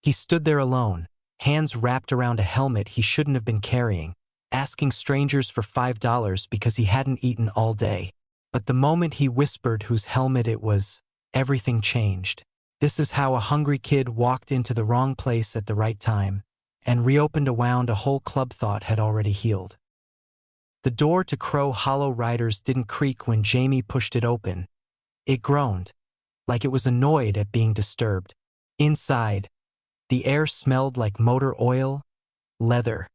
He stood there alone, hands wrapped around a helmet he shouldn't have been carrying, asking strangers for $5 because he hadn't eaten all day. But the moment he whispered whose helmet it was, everything changed. This is how a hungry kid walked into the wrong place at the right time and reopened a wound a whole club thought had already healed. The door to Crow Hollow Riders didn't creak when Jamie pushed it open. It groaned, like it was annoyed at being disturbed. Inside, the air smelled like motor oil, leather,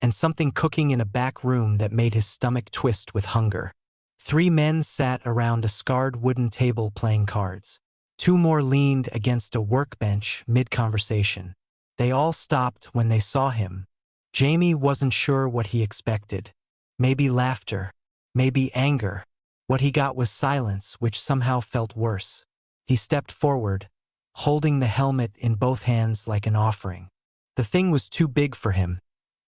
and something cooking in a back room that made his stomach twist with hunger. 3 men sat around a scarred wooden table playing cards. 2 more leaned against a workbench mid-conversation. They all stopped when they saw him. Jamie wasn't sure what he expected. Maybe laughter, maybe anger. What he got was silence, which somehow felt worse. He stepped forward, holding the helmet in both hands like an offering. The thing was too big for him,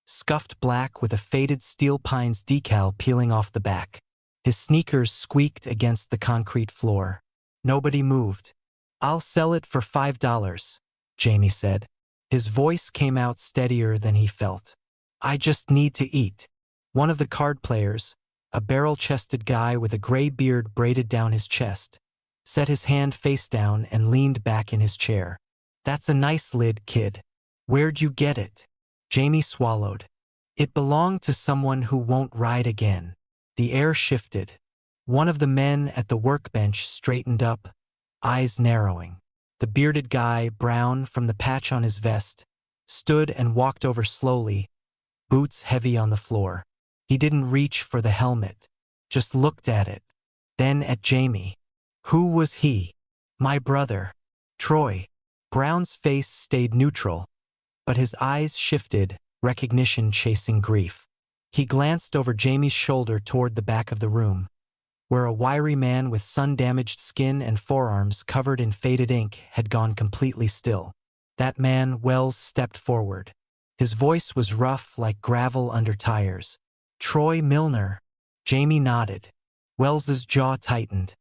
scuffed black with a faded Steel Pines decal peeling off the back. His sneakers squeaked against the concrete floor. Nobody moved. "I'll sell it for $5, Jamie said. His voice came out steadier than he felt. "I just need to eat." One of the card players, a barrel-chested guy with a gray beard braided down his chest, set his hand face down and leaned back in his chair. "That's a nice lid, kid. Where'd you get it?" Jamie swallowed. "It belonged to someone who won't ride again." The air shifted. One of the men at the workbench straightened up, eyes narrowing. The bearded guy, brown from the patch on his vest, stood and walked over slowly, boots heavy on the floor. He didn't reach for the helmet, just looked at it, then at Jamie. Who was he? "My brother, Troy." Brown's face stayed neutral, but his eyes shifted, recognition chasing grief. He glanced over Jamie's shoulder toward the back of the room, where a wiry man with sun-damaged skin and forearms covered in faded ink had gone completely still. That man, Wells, stepped forward. His voice was rough like gravel under tires. "Troy Milner." Jamie nodded. Wells's jaw tightened.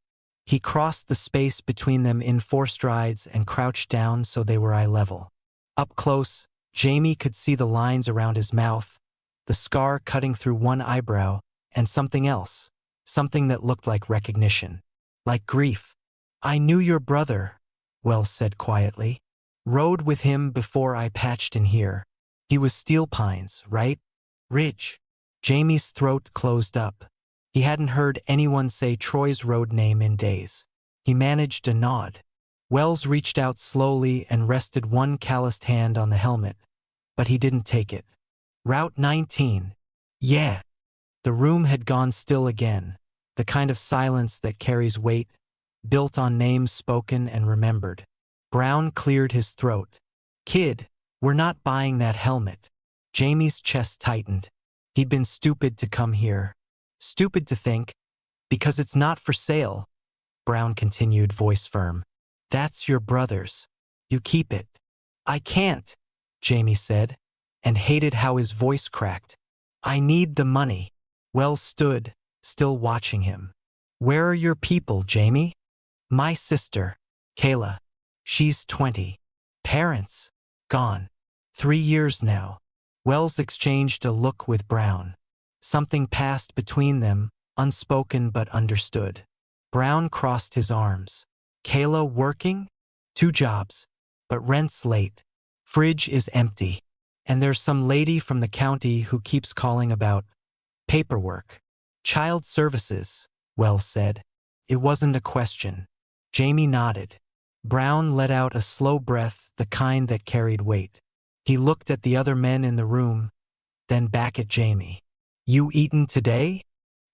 He crossed the space between them in 4 strides and crouched down so they were eye level. Up close, Jamie could see the lines around his mouth, the scar cutting through one eyebrow, and something else, something that looked like recognition, like grief. "I knew your brother," Wells said quietly. "Rode with him before I patched in here. He was Steel Pines, right? Ridge." Jamie's throat closed up. He hadn't heard anyone say Troy's road name in days. He managed a nod. Wells reached out slowly and rested one calloused hand on the helmet, but he didn't take it. "Route 19. Yeah." The room had gone still again, the kind of silence that carries weight, built on names spoken and remembered. Brown cleared his throat. "Kid, we're not buying that helmet." Jamie's chest tightened. He'd been stupid to come here. Stupid to think, "Because it's not for sale," Brown continued, voice firm. "That's your brother's. You keep it." "I can't," Jamie said, and hated how his voice cracked. "I need the money." Wells stood, still watching him. "Where are your people, Jamie?" "My sister, Kayla. She's 20. Parents, gone. 3 years now." Wells exchanged a look with Brown. Something passed between them, unspoken but understood. Brown crossed his arms. "Kayla working?" "2 jobs, but rent's late. Fridge is empty. And there's some lady from the county who keeps calling about paperwork." "Child services," Wells said. It wasn't a question. Jamie nodded. Brown let out a slow breath, the kind that carried weight. He looked at the other men in the room, then back at Jamie. "You eaten today?"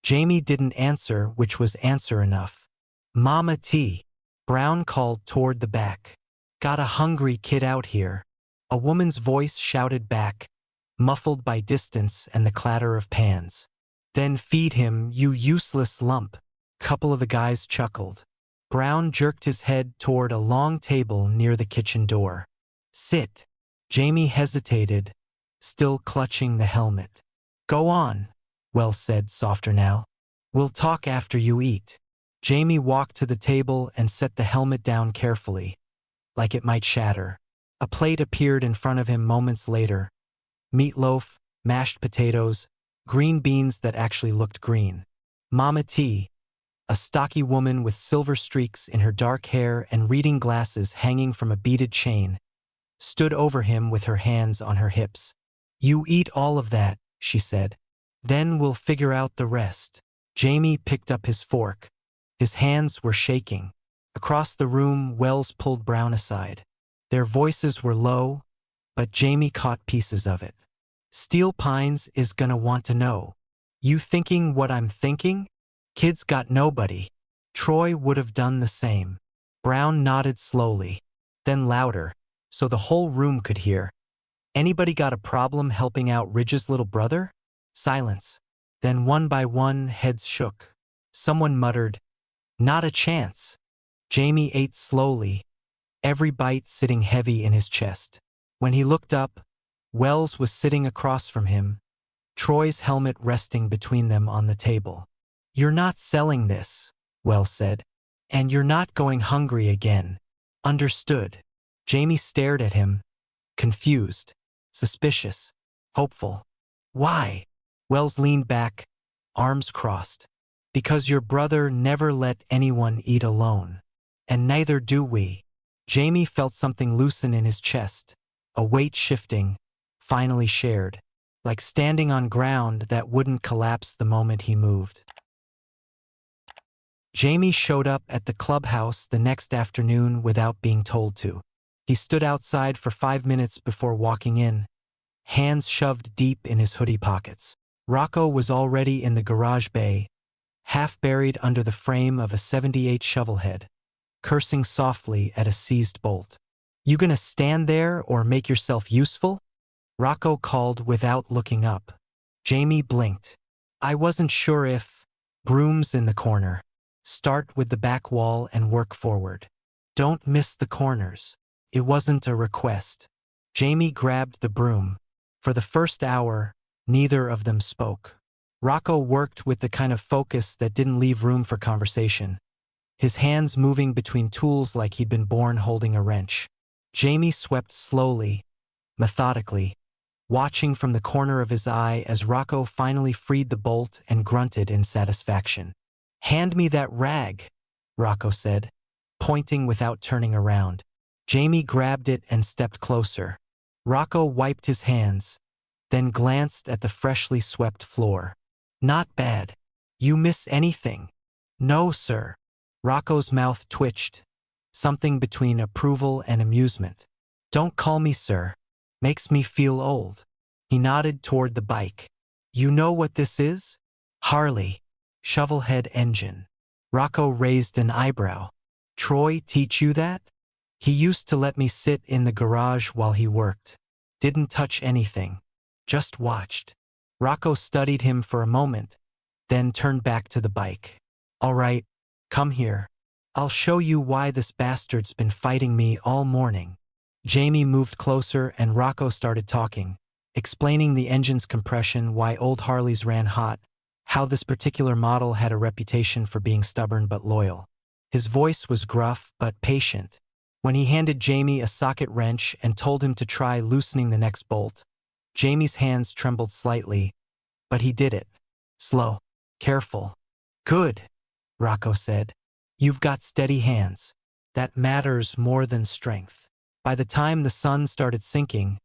Jamie didn't answer, which was answer enough. "Mama T," Brown called toward the back. "Got a hungry kid out here." A woman's voice shouted back, muffled by distance and the clatter of pans. "Then feed him, you useless lump." Couple of the guys chuckled. Brown jerked his head toward a long table near the kitchen door. "Sit." Jamie hesitated, still clutching the helmet. "Go on," Wells said, softer now. "We'll talk after you eat." Jamie walked to the table and set the helmet down carefully, like it might shatter. A plate appeared in front of him moments later. Meatloaf, mashed potatoes, green beans that actually looked green. Mama T, a stocky woman with silver streaks in her dark hair and reading glasses hanging from a beaded chain, stood over him with her hands on her hips. "You eat all of that," she said. "Then we'll figure out the rest." Jamie picked up his fork. His hands were shaking. Across the room, Wells pulled Brown aside. Their voices were low, but Jamie caught pieces of it. "Steel Pines is gonna want to know. You thinking what I'm thinking? Kid's got nobody. Troy would have done the same." Brown nodded slowly, then louder, so the whole room could hear. "Anybody got a problem helping out Ridge's little brother?" Silence. Then one by one, heads shook. Someone muttered, "Not a chance." Jamie ate slowly, every bite sitting heavy in his chest. When he looked up, Wells was sitting across from him, Troy's helmet resting between them on the table. "You're not selling this," Wells said. "And you're not going hungry again. Understood?" Jamie stared at him, confused, suspicious, hopeful. "Why?" Wells leaned back, arms crossed. "Because your brother never let anyone eat alone. And neither do we." Jamie felt something loosen in his chest, a weight shifting, finally shared, like standing on ground that wouldn't collapse the moment he moved. Jamie showed up at the clubhouse the next afternoon without being told to. He stood outside for 5 minutes before walking in, hands shoved deep in his hoodie pockets. Rocco was already in the garage bay, half buried under the frame of a '78 shovelhead, cursing softly at a seized bolt. "You gonna stand there or make yourself useful?" Rocco called without looking up. Jamie blinked. "I wasn't sure if..." "Broom's in the corner. Start with the back wall and work forward. Don't miss the corners." It wasn't a request. Jamie grabbed the broom. For the first hour, neither of them spoke. Rocco worked with the kind of focus that didn't leave room for conversation, his hands moving between tools like he'd been born holding a wrench. Jamie swept slowly, methodically, watching from the corner of his eye as Rocco finally freed the bolt and grunted in satisfaction. "Hand me that rag," Rocco said, pointing without turning around. Jamie grabbed it and stepped closer. Rocco wiped his hands, then glanced at the freshly swept floor. "Not bad. You miss anything?" "No, sir." Rocco's mouth twitched, something between approval and amusement. "Don't call me sir. Makes me feel old." He nodded toward the bike. "You know what this is?" "Harley. Shovelhead engine." Rocco raised an eyebrow. "Troy teach you that?" "He used to let me sit in the garage while he worked. Didn't touch anything. Just watched." Rocco studied him for a moment, then turned back to the bike. "All right, come here. I'll show you why this bastard's been fighting me all morning." Jamie moved closer and Rocco started talking, explaining the engine's compression, why old Harleys ran hot, how this particular model had a reputation for being stubborn but loyal. His voice was gruff but patient. When he handed Jamie a socket wrench and told him to try loosening the next bolt, Jamie's hands trembled slightly, but he did it. Slow, careful. "Good," Rocco said. "You've got steady hands. That matters more than strength." By the time the sun started sinking,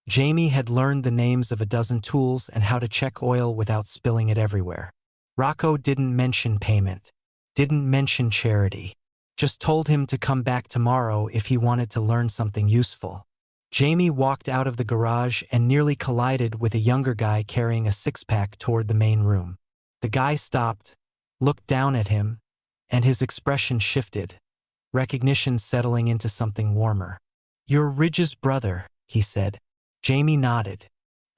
Jamie had learned the names of a dozen tools and how to check oil without spilling it everywhere. Rocco didn't mention payment, didn't mention charity, just told him to come back tomorrow if he wanted to learn something useful. Jamie walked out of the garage and nearly collided with a younger guy carrying a six-pack toward the main room. The guy stopped, looked down at him, and his expression shifted, recognition settling into something warmer. "You're Ridge's brother," he said. Jamie nodded.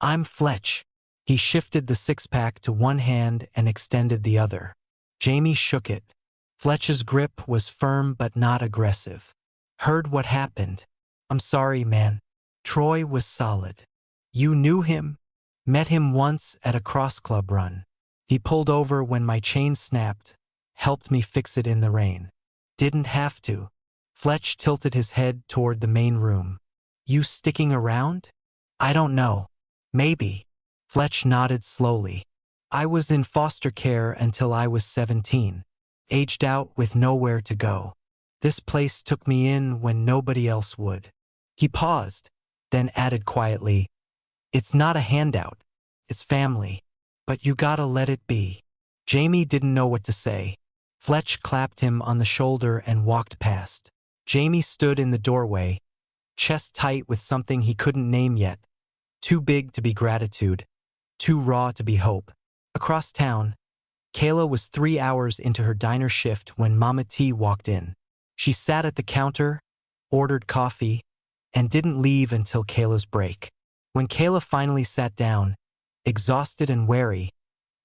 "I'm Fletch." He shifted the six-pack to one hand and extended the other. Jamie shook it. Fletch's grip was firm but not aggressive. "Heard what happened. I'm sorry, man. Troy was solid." "You knew him?" "Met him once at a cross-club run. He pulled over when my chain snapped, helped me fix it in the rain." "Didn't have to." Fletch tilted his head toward the main room. You sticking around? I don't know. Maybe. Fletch nodded slowly. I was in foster care until I was 17. Aged out with nowhere to go. This place took me in when nobody else would. He paused, then added quietly, it's not a handout. It's family. But you gotta let it be. Jamie didn't know what to say. Fletch clapped him on the shoulder and walked past. Jamie stood in the doorway, chest tight with something he couldn't name yet. Too big to be gratitude. Too raw to be hope. Across town, Kayla was 3 hours into her diner shift when Mama T walked in. She sat at the counter, ordered coffee, and didn't leave until Kayla's break. When Kayla finally sat down, exhausted and wary,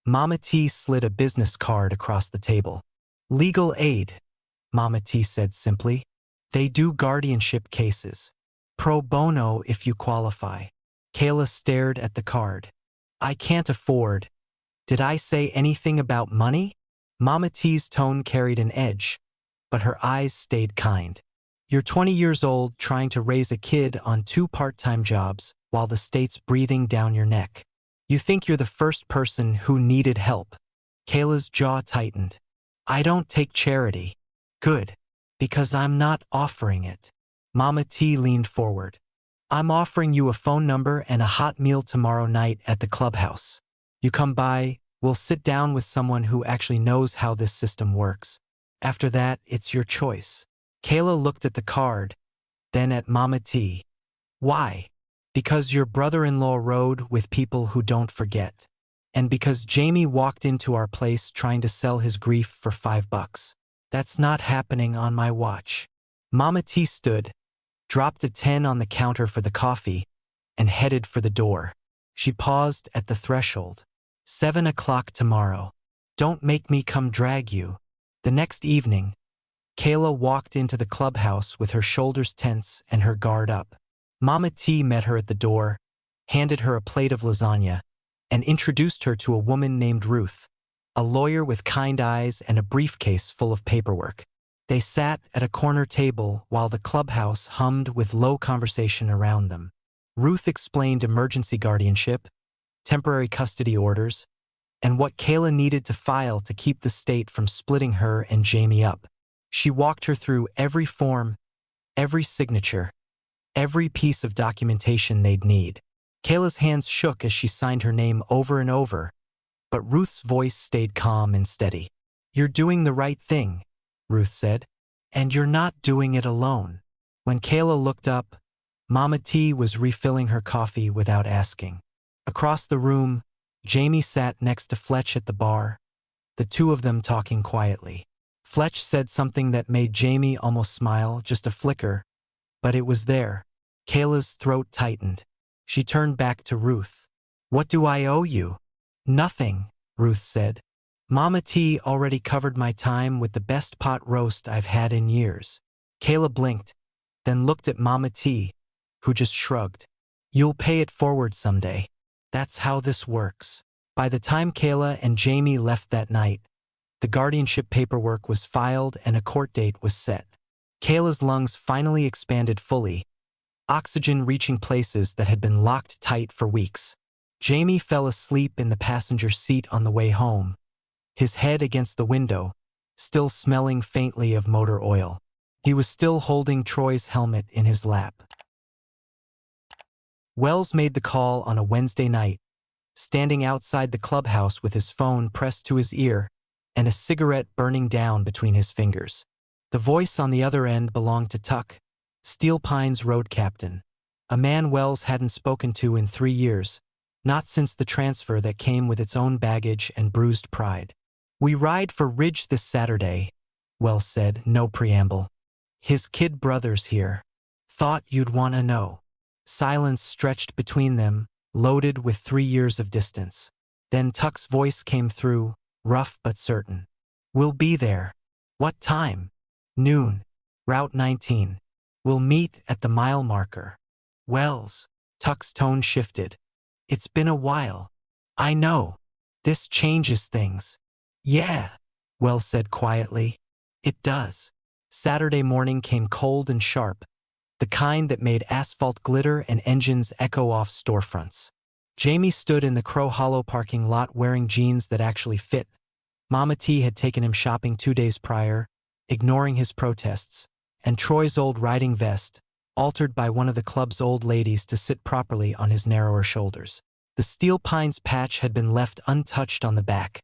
Mama T slid a business card across the table. Legal aid, Mama T said simply. They do guardianship cases. Pro bono if you qualify. Kayla stared at the card. I can't afford. Did I say anything about money? Mama T's tone carried an edge, but her eyes stayed kind. You're 20 years old trying to raise a kid on 2 part-time jobs while the state's breathing down your neck. You think you're the first person who needed help. Kayla's jaw tightened. I don't take charity. Good, because I'm not offering it. Mama T leaned forward. I'm offering you a phone number and a hot meal tomorrow night at the clubhouse. You come by, we'll sit down with someone who actually knows how this system works. After that, it's your choice. Kayla looked at the card, then at Mama T. Why? Because your brother-in-law rode with people who don't forget. And because Jamie walked into our place trying to sell his grief for $5. That's not happening on my watch. Mama T stood, dropped a 10 on the counter for the coffee, and headed for the door. She paused at the threshold. 7 o'clock tomorrow. Don't make me come drag you. The next evening, Kayla walked into the clubhouse with her shoulders tense and her guard up. Mama T met her at the door, handed her a plate of lasagna, and introduced her to a woman named Ruth, a lawyer with kind eyes and a briefcase full of paperwork. They sat at a corner table while the clubhouse hummed with low conversation around them. Ruth explained emergency guardianship, temporary custody orders, and what Kayla needed to file to keep the state from splitting her and Jamie up. She walked her through every form, every signature, every piece of documentation they'd need. Kayla's hands shook as she signed her name over and over, but Ruth's voice stayed calm and steady. You're doing the right thing, Ruth said, and you're not doing it alone. When Kayla looked up, Mama T was refilling her coffee without asking. Across the room, Jamie sat next to Fletch at the bar, the two of them talking quietly. Fletch said something that made Jamie almost smile, just a flicker, but it was there. Kayla's throat tightened. She turned back to Ruth. What do I owe you? Nothing, Ruth said. Mama T already covered my time with the best pot roast I've had in years. Kayla blinked, then looked at Mama T, who just shrugged. You'll pay it forward someday. That's how this works. By the time Kayla and Jamie left that night, the guardianship paperwork was filed and a court date was set. Kayla's lungs finally expanded fully, oxygen reaching places that had been locked tight for weeks. Jamie fell asleep in the passenger seat on the way home, his head against the window, still smelling faintly of motor oil. He was still holding Troy's helmet in his lap. Wells made the call on a Wednesday night, standing outside the clubhouse with his phone pressed to his ear and a cigarette burning down between his fingers. The voice on the other end belonged to Tuck, Steel Pine's road captain, a man Wells hadn't spoken to in 3 years, not since the transfer that came with its own baggage and bruised pride. We ride for Ridge this Saturday, Wells said, no preamble. His kid brother's here. Thought you'd want to know. Silence stretched between them, loaded with 3 years of distance. Then Tuck's voice came through, rough but certain. We'll be there. What time? Noon. Route 19. We'll meet at the mile marker. Wells. Tuck's tone shifted. It's been a while. I know. This changes things. Yeah, Wells said quietly. It does. Saturday morning came cold and sharp. the kind that made asphalt glitter and engines echo off storefronts. Jamie stood in the Crow Hollow parking lot wearing jeans that actually fit. Mama T had taken him shopping 2 days prior, ignoring his protests, and Troy's old riding vest, altered by one of the club's old ladies to sit properly on his narrower shoulders. The steel pines patch had been left untouched on the back,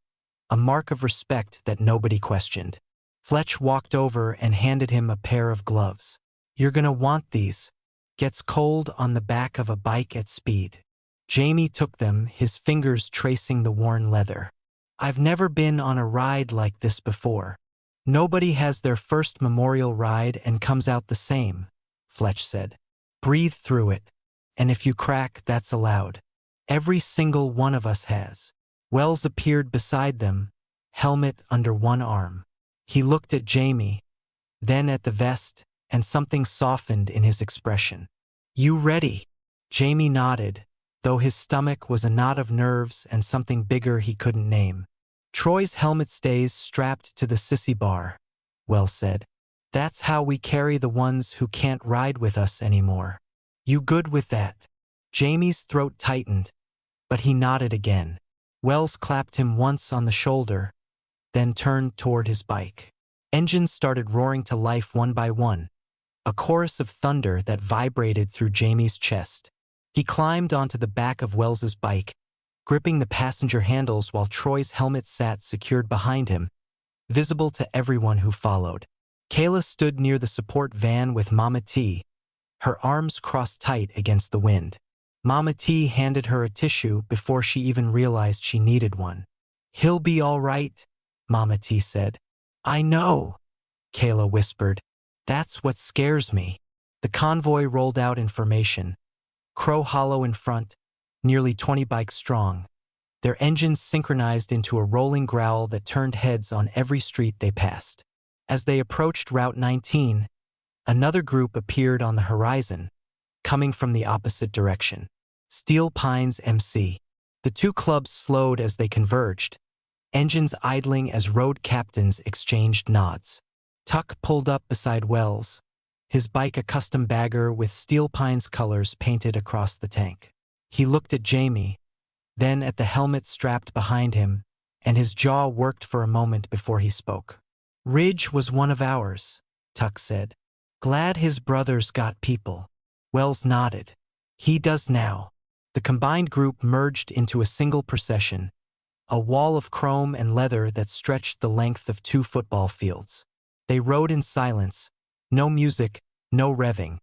a mark of respect that nobody questioned. Fletch walked over and handed him a pair of gloves. "You're gonna want these. Gets cold on the back of a bike at speed." Jamie took them, his fingers tracing the worn leather. "I've never been on a ride like this before. Nobody has their first memorial ride and comes out the same," Fletch said. "Breathe through it. And if you crack, that's allowed. Every single one of us has." Wells appeared beside them, helmet under one arm. He looked at Jamie, then at the vest, and something softened in his expression. "You ready?" Jamie nodded, though his stomach was a knot of nerves and something bigger he couldn't name. "Troy's helmet stays strapped to the sissy bar," Wells said. "That's how we carry the ones who can't ride with us anymore. You good with that?" Jamie's throat tightened, but he nodded again. Wells clapped him once on the shoulder, then turned toward his bike. Engines started roaring to life one by one, a chorus of thunder that vibrated through Jamie's chest. He climbed onto the back of Wells's bike, gripping the passenger handles while Troy's helmet sat secured behind him, visible to everyone who followed. Kayla stood near the support van with Mama T, her arms crossed tight against the wind. Mama T handed her a tissue before she even realized she needed one. "He'll be all right," Mama T said. "I know," Kayla whispered. "That's what scares me." The convoy rolled out in formation, Crow Hollow in front, nearly 20 bikes strong, their engines synchronized into a rolling growl that turned heads on every street they passed. As they approached Route 19, another group appeared on the horizon, coming from the opposite direction. Steel Pines MC. The two clubs slowed as they converged, engines idling as road captains exchanged nods. Tuck pulled up beside Wells, his bike a custom bagger with Steel Pines colors painted across the tank. He looked at Jamie, then at the helmet strapped behind him, and his jaw worked for a moment before he spoke. "Ridge was one of ours," Tuck said. "Glad his brothers got people." Wells nodded. "He does now." The combined group merged into a single procession, a wall of chrome and leather that stretched the length of 2 football fields. They rode in silence, no music, no revving,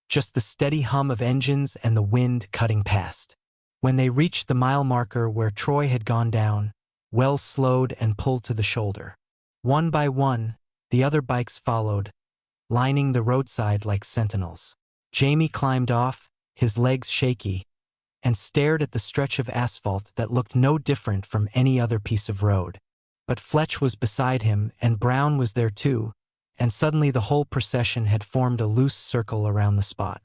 just the steady hum of engines and the wind cutting past. When they reached the mile marker where Troy had gone down, Wells slowed and pulled to the shoulder. One by one, the other bikes followed, lining the roadside like sentinels. Jamie climbed off, his legs shaky, and stared at the stretch of asphalt that looked no different from any other piece of road. But Fletch was beside him, and Brown was there too, and suddenly the whole procession had formed a loose circle around the spot.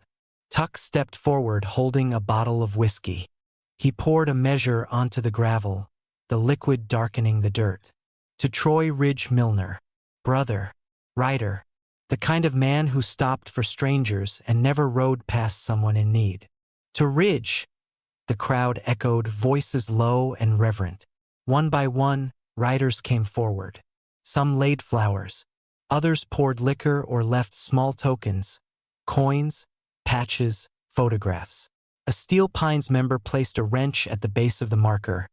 Tuck stepped forward holding a bottle of whiskey. He poured a measure onto the gravel, the liquid darkening the dirt. "To Troy Ridge Milner, brother, rider, the kind of man who stopped for strangers and never rode past someone in need." "To Ridge," the crowd echoed, voices low and reverent. One by one, riders came forward. Some laid flowers. Others poured liquor or left small tokens, coins, patches, photographs. A Steel Pines member placed a wrench at the base of the marker,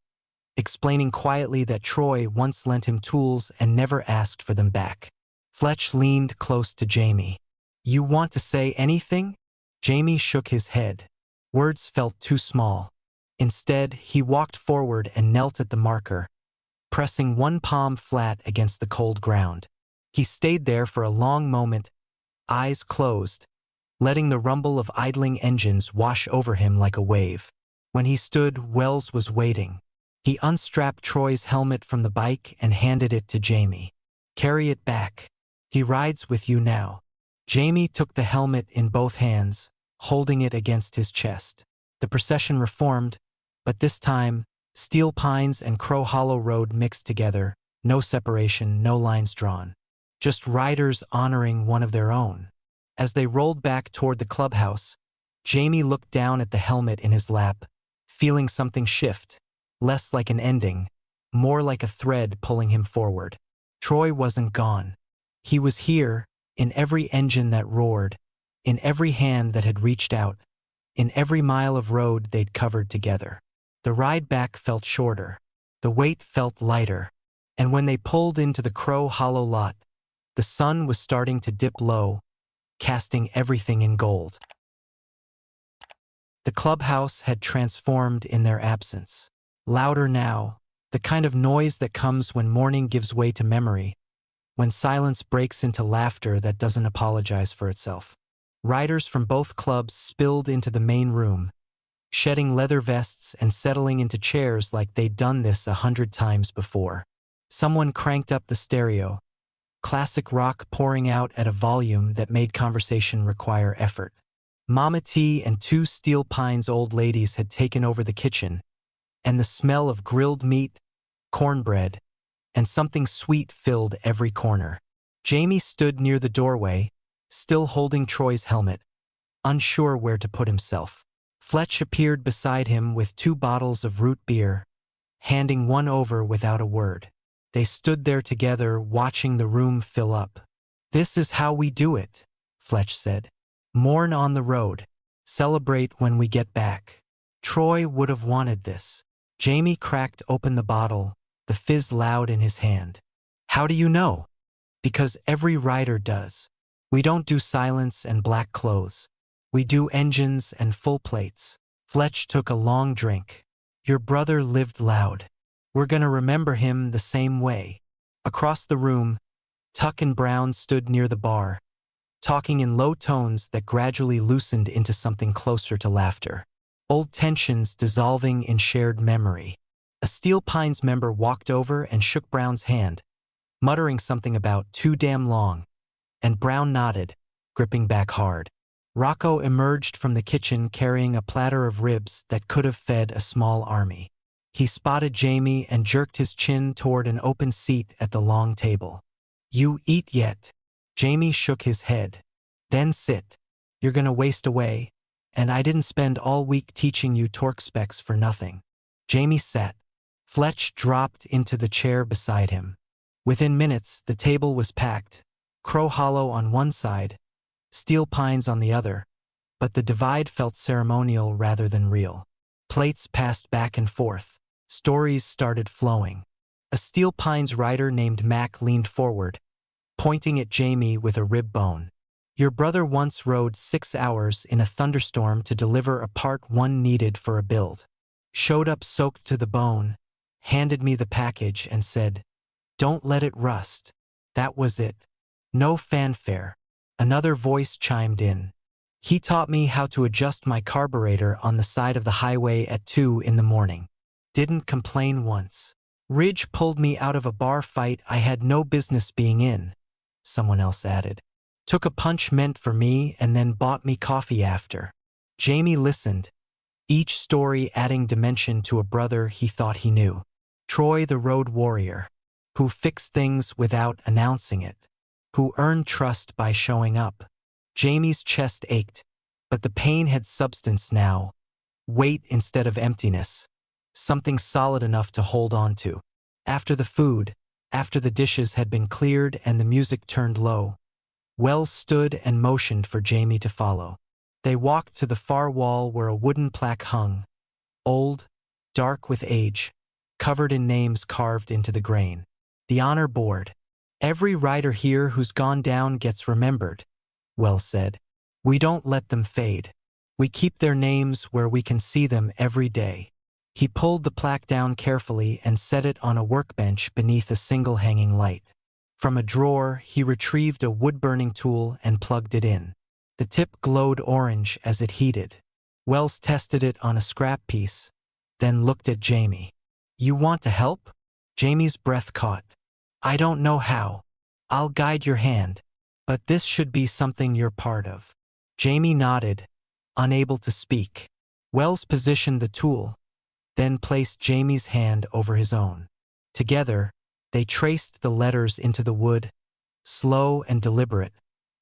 explaining quietly that Troy once lent him tools and never asked for them back. Fletch leaned close to Jamie. "You want to say anything?" Jamie shook his head. Words felt too small. Instead, he walked forward and knelt at the marker, pressing one palm flat against the cold ground. He stayed there for a long moment, eyes closed, letting the rumble of idling engines wash over him like a wave. When he stood, Wells was waiting. He unstrapped Troy's helmet from the bike and handed it to Jamie. "Carry it back. He rides with you now." Jamie took the helmet in both hands, holding it against his chest. The procession reformed, but this time, Steel Pines and Crow Hollow Road mixed together, no separation, no lines drawn. Just riders honoring one of their own. As they rolled back toward the clubhouse, Jamie looked down at the helmet in his lap, feeling something shift, less like an ending, more like a thread pulling him forward. Troy wasn't gone. He was here, in every engine that roared, in every hand that had reached out, in every mile of road they'd covered together. The ride back felt shorter. The weight felt lighter. And when they pulled into the Crow Hollow lot, the sun was starting to dip low, casting everything in gold. The clubhouse had transformed in their absence. Louder now, the kind of noise that comes when morning gives way to memory, when silence breaks into laughter that doesn't apologize for itself. Riders from both clubs spilled into the main room, shedding leather vests and settling into chairs like they'd done this 100 times before. Someone cranked up the stereo, classic rock pouring out at a volume that made conversation require effort. Mama T and two Steel Pines old ladies had taken over the kitchen, and the smell of grilled meat, cornbread, and something sweet filled every corner. Jamie stood near the doorway, still holding Troy's helmet, unsure where to put himself. Fletch appeared beside him with 2 bottles of root beer, handing one over without a word. They stood there together, watching the room fill up. "This is how we do it," Fletch said. "Mourn on the road. Celebrate when we get back." Troy would have wanted this. Jamie cracked open the bottle, the fizz loud in his hand. "How do you know?" "Because every rider does. We don't do silence and black clothes. We do engines and full plates." Fletch took a long drink. "Your brother lived loud. We're gonna remember him the same way." Across the room, Tuck and Brown stood near the bar, talking in low tones that gradually loosened into something closer to laughter. Old tensions dissolving in shared memory. A Steel Pines member walked over and shook Brown's hand, muttering something about "too damn long," and Brown nodded, gripping back hard. Rocco emerged from the kitchen carrying a platter of ribs that could have fed a small army. He spotted Jamie and jerked his chin toward an open seat at the long table. "You eat yet?" Jamie shook his head. "Then sit. You're gonna waste away, and I didn't spend all week teaching you torque specs for nothing." Jamie sat. Fletch dropped into the chair beside him. Within minutes, the table was packed, Crow Hollow on one side, Steel Pines on the other, but the divide felt ceremonial rather than real. Plates passed back and forth. Stories started flowing. A Steel Pines rider named Mac leaned forward, pointing at Jamie with a rib bone. "Your brother once rode 6 hours in a thunderstorm to deliver a part 1 needed for a build. Showed up soaked to the bone, handed me the package and said, 'Don't let it rust.' That was it. No fanfare." Another voice chimed in. "He taught me how to adjust my carburetor on the side of the highway at 2 in the morning. Didn't complain once. Ridge pulled me out of a bar fight I had no business being in," someone else added. "Took a punch meant for me and then bought me coffee after." Jamie listened, each story adding dimension to a brother he thought he knew. Troy the road warrior, who fixed things without announcing it, who earned trust by showing up. Jamie's chest ached, but the pain had substance now, weight instead of emptiness, something solid enough to hold on to. After the food, after the dishes had been cleared and the music turned low, Wells stood and motioned for Jamie to follow. They walked to the far wall where a wooden plaque hung, old, dark with age, covered in names carved into the grain. "The honor board. Every rider here who's gone down gets remembered," Wells said. "We don't let them fade. We keep their names where we can see them every day." He pulled the plaque down carefully and set it on a workbench beneath a single hanging light. From a drawer, he retrieved a wood-burning tool and plugged it in. The tip glowed orange as it heated. Wells tested it on a scrap piece, then looked at Jamie. "You want to help?" Jamie's breath caught. "I don't know how. I'll guide your hand, but this should be something you're part of." Jamie nodded, unable to speak. Wells positioned the tool, then placed Jamie's hand over his own. Together, they traced the letters into the wood, slow and deliberate,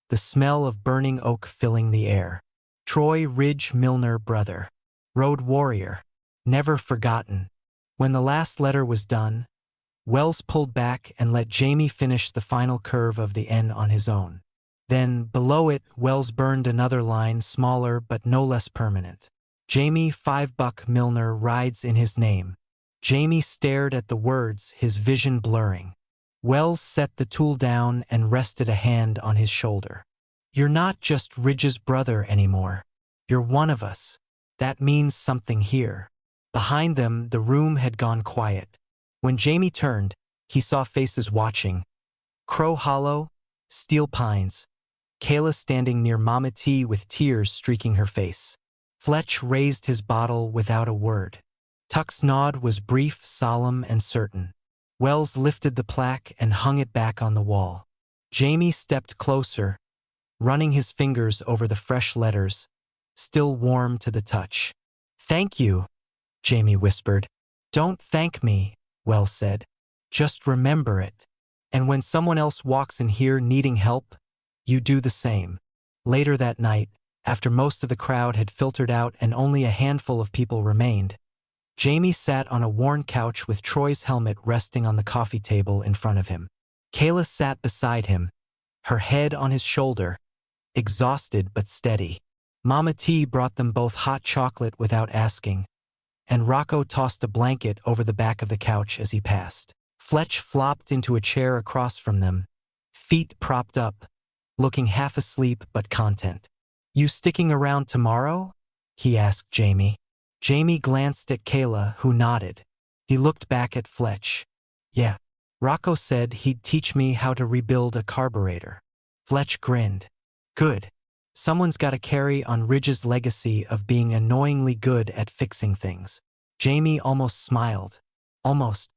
the smell of burning oak filling the air. Troy Ridge Milner, brother. Road warrior. Never forgotten. When the last letter was done, Wells pulled back and let Jamie finish the final curve of the N on his own. Then, below it, Wells burned another line, smaller but no less permanent. Jamie $5 Milner rides in his name. Jamie stared at the words, his vision blurring. Wells set the tool down and rested a hand on his shoulder. You're not just Ridge's brother anymore. You're one of us. That means something here. Behind them, the room had gone quiet. When Jamie turned, he saw faces watching. Crow Hollow, Steel Pines, Kayla standing near Mama T with tears streaking her face. Fletch raised his bottle without a word. Tuck's nod was brief, solemn, and certain. Wells lifted the plaque and hung it back on the wall. Jamie stepped closer, running his fingers over the fresh letters, still warm to the touch. "Thank you," Jamie whispered. "Don't thank me," Wells said. "Just remember it. And when someone else walks in here needing help, you do the same." Later that night, after most of the crowd had filtered out and only a handful of people remained, Jamie sat on a worn couch with Troy's helmet resting on the coffee table in front of him. Kayla sat beside him, her head on his shoulder, exhausted but steady. Mama T brought them both hot chocolate without asking, and Rocco tossed a blanket over the back of the couch as he passed. Fletch flopped into a chair across from them, feet propped up, looking half asleep but content. "You sticking around tomorrow?" he asked Jamie. Jamie glanced at Kayla, who nodded. He looked back at Fletch. "Yeah. Rocco said he'd teach me how to rebuild a carburetor." Fletch grinned. "Good. Someone's got to carry on Ridge's legacy of being annoyingly good at fixing things." Jamie almost smiled. Almost.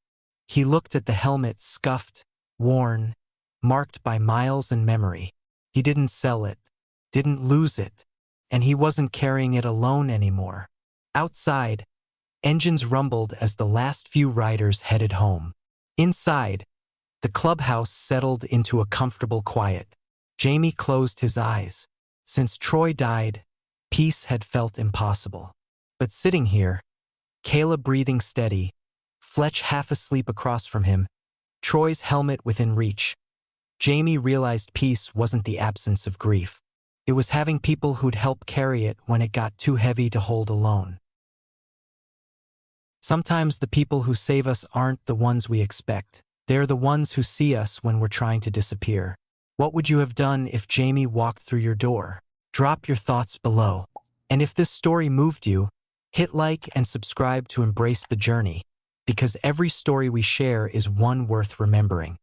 He looked at the helmet, scuffed, worn, marked by miles and memory. He didn't sell it, didn't lose it, and he wasn't carrying it alone anymore. Outside, engines rumbled as the last few riders headed home. Inside, the clubhouse settled into a comfortable quiet. Jamie closed his eyes. Since Troy died, peace had felt impossible. But sitting here, Kayla breathing steady, Fletch half asleep across from him, Troy's helmet within reach, Jamie realized peace wasn't the absence of grief. It was having people who'd help carry it when it got too heavy to hold alone. Sometimes the people who save us aren't the ones we expect. They're the ones who see us when we're trying to disappear. What would you have done if Jamie walked through your door? Drop your thoughts below. And if this story moved you, hit like and subscribe to embrace the journey, because every story we share is one worth remembering.